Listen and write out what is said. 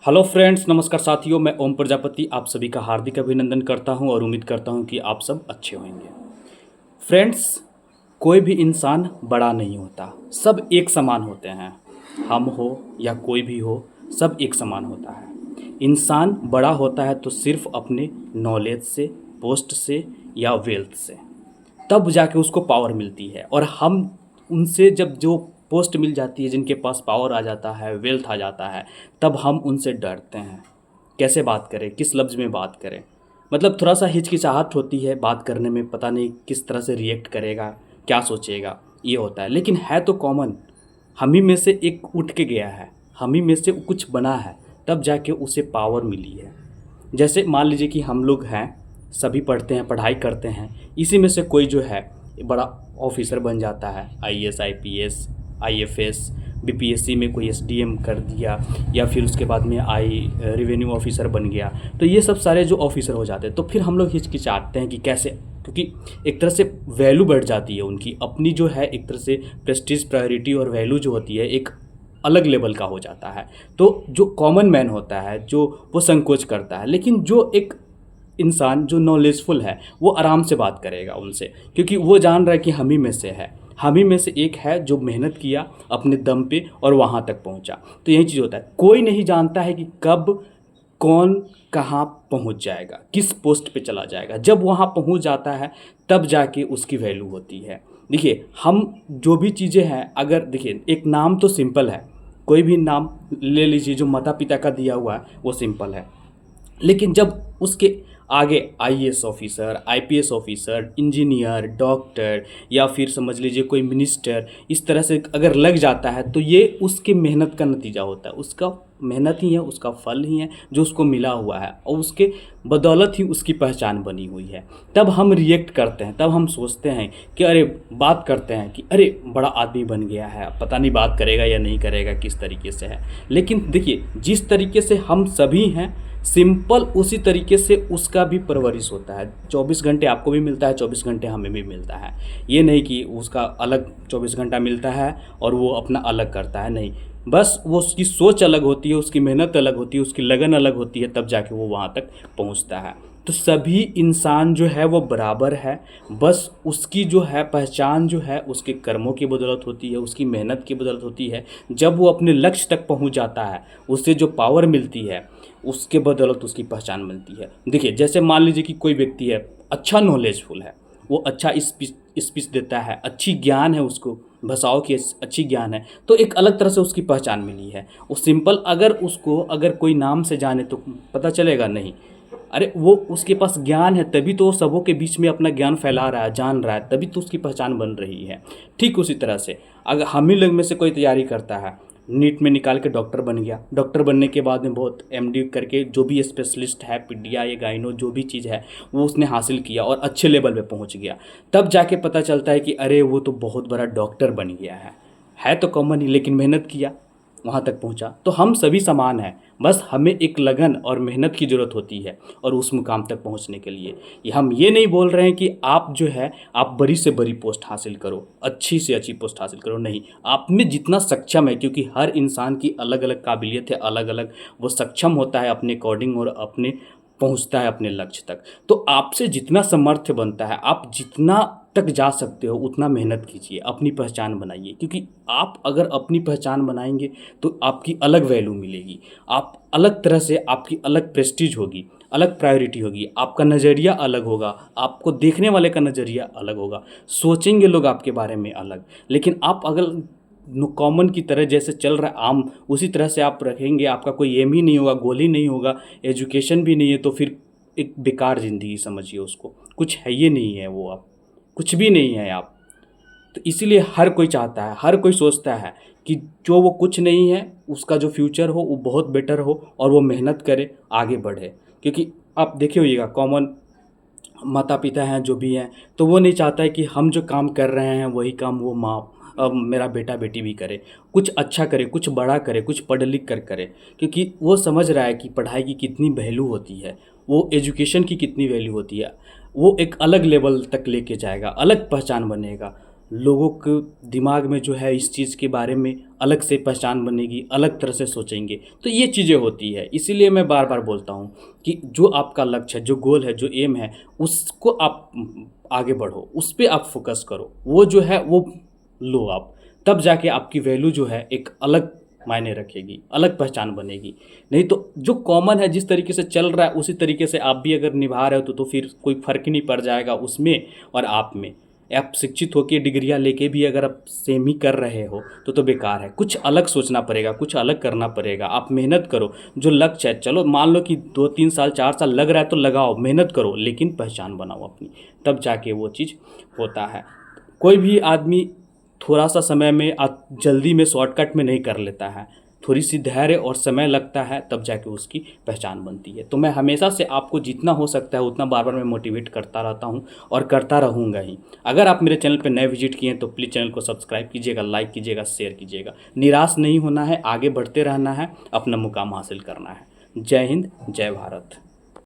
Hello friends, नमस्कार साथियों। मैं ओम प्रजापति आप सभी का हार्दिक अभिनंदन करता हूं और उम्मीद करता हूं कि आप सब अच्छे होंगे। फ्रेंड्स, कोई भी इंसान बड़ा नहीं होता, सब एक समान होते हैं। हम हो या कोई भी हो, सब एक समान होता है। इंसान बड़ा होता है तो सिर्फ अपने नॉलेज से, पोस्ट से या वेल्थ से, तब जाके उसको पावर मिलती है। और हम उनसे जब जो पोस्ट मिल जाती है, जिनके पास पावर आ जाता है, वेल्थ आ जाता है, तब हम उनसे डरते हैं। कैसे बात करें, किस लफ्ज़ में बात करें, मतलब थोड़ा सा हिचकिचाहट होती है बात करने में, पता नहीं किस तरह से रिएक्ट करेगा, क्या सोचेगा, ये होता है। लेकिन है तो कॉमन, हम ही में से एक उठ के गया है, हम ही में से कुछ बना है, तब जाके उसे पावर मिली है। जैसे मान लीजिए कि हम लोग हैं, सभी पढ़ते हैं, पढ़ाई करते हैं, इसी में से कोई जो है बड़ा ऑफिसर बन जाता है, आईएएस, आईपीएस, आईएफएस, बीपीएससी में कोई एसडीएम कर दिया, या फिर उसके बाद में रेवेन्यू ऑफिसर बन गया। तो ये सब सारे जो ऑफिसर हो जाते हैं, तो फिर हम लोग हिचकिचाते हैं कि कैसे, क्योंकि एक तरह से वैल्यू बढ़ जाती है उनकी, अपनी जो है एक तरह से प्रेस्टीज, प्रायोरिटी और वैल्यू जो होती है एक अलग लेवल का हो जाता है। तो जो कॉमन मैन होता है, जो वो संकोच करता है। लेकिन जो एक इंसान जो नॉलेजफुल है, वो आराम से बात करेगा उनसे, क्योंकि वो जान रहा है कि हम ही में से है, हम ही में से एक है जो मेहनत किया अपने दम पे और वहाँ तक पहुँचा। तो यही चीज़ होता है, कोई नहीं जानता है कि कब कौन कहाँ पहुँच जाएगा, किस पोस्ट पे चला जाएगा। जब वहाँ पहुँच जाता है तब जाके उसकी वैल्यू होती है। देखिए, हम जो भी चीज़ें हैं, अगर देखिए एक नाम तो सिंपल है, कोई भी नाम ले लीजिए जो माता पिता का दिया हुआ है वो सिंपल है। लेकिन जब उसके आगे IAS officer, IPS officer, engineer, doctor, या फिर समझ लीजिए कोई मिनिस्टर, इस तरह से अगर लग जाता है, तो ये उसकी मेहनत का नतीजा होता है। उसका मेहनत ही है, उसका फल ही है जो उसको मिला हुआ है, और उसके बदौलत ही उसकी पहचान बनी हुई है। तब हम रिएक्ट करते हैं, तब हम सोचते हैं कि अरे, बात करते हैं कि अरे बड़ा आदमी बन गया है, पता नहीं बात करेगा या नहीं करेगा, किस तरीके से है। लेकिन देखिए, जिस तरीके से हम सभी हैं सिंपल, उसी तरीके से उसका भी परवरिश होता है। 24 घंटे आपको भी मिलता है, 24 घंटे हमें भी मिलता है। ये नहीं कि उसका अलग 24 घंटा मिलता है और वो अपना अलग करता है, नहीं। बस वो उसकी सोच अलग होती है, उसकी मेहनत अलग होती है, उसकी लगन अलग होती है, तब जाके वो वहाँ तक पहुँचता है। तो सभी इंसान जो है वो बराबर है, बस उसकी जो है पहचान जो है उसके कर्मों की बदौलत होती है, उसकी मेहनत की बदौलत होती है। जब वो अपने लक्ष्य तक पहुंच जाता है, उससे जो पावर मिलती है उसके बदौलत उसकी पहचान मिलती है। देखिए, जैसे मान लीजिए कि कोई व्यक्ति है, अच्छा नॉलेजफुल है, वो अच्छा स्पीच देता है, अच्छी ज्ञान है, उसको भाषाओं की अच्छी ज्ञान है, तो एक अलग तरह से उसकी पहचान मिली है। वो सिंपल, अगर उसको अगर कोई नाम से जाने तो पता चलेगा नहीं। अरे, वो उसके पास ज्ञान है, तभी तो वो सबों के बीच में अपना ज्ञान फैला रहा है, जान रहा है, तभी तो उसकी पहचान बन रही है। ठीक उसी तरह से अगर हम ही लोग में से कोई तैयारी करता है, नीट में निकाल के डॉक्टर बन गया, डॉक्टर बनने के बाद में बहुत एमडी करके जो भी स्पेशलिस्ट है, पीडिया या गाइनो, जो भी चीज़ है वो उसने हासिल किया और अच्छे लेवल पे पहुंच गया, तब जाके पता चलता है कि अरे वो तो बहुत बड़ा डॉक्टर बन गया है तो कॉमन ही, लेकिन मेहनत किया, वहाँ तक पहुँचा। तो हम सभी समान हैं, बस हमें एक लगन और मेहनत की ज़रूरत होती है और उस मुकाम तक पहुँचने के लिए। हम ये नहीं बोल रहे हैं कि आप जो है आप बड़ी से बड़ी पोस्ट हासिल करो, अच्छी से अच्छी पोस्ट हासिल करो, नहीं। आप में जितना सक्षम है, क्योंकि हर इंसान की अलग अलग काबिलियत है, अलग अलग वो सक्षम होता है अपने अकॉर्डिंग और अपने पहुंचता है अपने लक्ष्य तक। तो आपसे जितना सामर्थ्य बनता है, आप जितना तक जा सकते हो उतना मेहनत कीजिए, अपनी पहचान बनाइए, क्योंकि आप अगर अपनी पहचान बनाएंगे तो आपकी अलग वैल्यू मिलेगी, आप अलग तरह से, आपकी अलग प्रेस्टीज होगी, अलग प्रायोरिटी होगी, आपका नज़रिया अलग होगा, आपको देखने वाले का नज़रिया अलग होगा, सोचेंगे लोग आपके बारे में अलग। लेकिन आप अगर कॉमन की तरह जैसे चल रहा है आम, उसी तरह से आप रखेंगे, आपका कोई एम ही नहीं होगा, गोल ही नहीं होगा, एजुकेशन भी नहीं है, तो फिर एक बेकार ज़िंदगी समझिए उसको, कुछ है ये नहीं है, वो आप कुछ भी नहीं है आप। तो इसीलिए हर कोई चाहता है, हर कोई सोचता है कि जो वो कुछ नहीं है उसका जो फ्यूचर हो वो बहुत बेटर हो और वो मेहनत करे, आगे बढ़े। क्योंकि आप देखे होइएगा, कॉमन माता पिता हैं जो भी हैं, तो वो नहीं चाहता है कि हम जो काम कर रहे हैं वही काम वो माँ, अब मेरा बेटा बेटी भी करे, कुछ अच्छा करे, कुछ बड़ा करे, कुछ पढ़ लिख कर करे। क्योंकि वो समझ रहा है कि पढ़ाई की कितनी वैल्यू होती है, वो एजुकेशन की कितनी वैल्यू होती है, वो एक अलग लेवल तक लेके जाएगा, अलग पहचान बनेगा। लोगों के दिमाग में जो है इस चीज़ के बारे में अलग से पहचान बनेगी, अलग तरह से सोचेंगे। तो ये चीज़ें होती है, इसीलिए मैं बार बार बोलता हूँ कि जो आपका लक्ष्य है, जो गोल है, जो एम है, उसको आप आगे बढ़ो, उस पे आप फोकस करो, वो जो है वो लो आप, तब जाके आपकी वैल्यू जो है एक अलग मायने रखेगी, अलग पहचान बनेगी। नहीं तो जो कॉमन है, जिस तरीके से चल रहा है उसी तरीके से आप भी अगर निभा रहे हो तो फिर कोई फ़र्क ही नहीं पड़ जाएगा उसमें और आप में। आप शिक्षित होकर डिग्रियां लेके भी अगर आप सेम ही कर रहे हो तो बेकार है। कुछ अलग सोचना पड़ेगा, कुछ अलग करना पड़ेगा। आप मेहनत करो, जो लक्ष्य है, चलो मान लो कि 2-3 साल 4 साल लग रहा है तो लगाओ, मेहनत करो, लेकिन पहचान बनाओ अपनी, तब जाके वो चीज़ होता है। कोई भी आदमी थोड़ा सा समय में जल्दी में शॉर्टकट में नहीं कर लेता है, थोड़ी सी धैर्य और समय लगता है, तब जाके उसकी पहचान बनती है। तो मैं हमेशा से आपको जितना हो सकता है उतना बार बार मैं मोटिवेट करता रहता हूँ और करता रहूँगा ही। अगर आप मेरे चैनल पर नए विजिट किए हैं तो प्लीज़ चैनल को सब्सक्राइब कीजिएगा, लाइक कीजिएगा, शेयर कीजिएगा। निराश नहीं होना है, आगे बढ़ते रहना है, अपना मुकाम हासिल करना है। जय हिंद, जय भारत।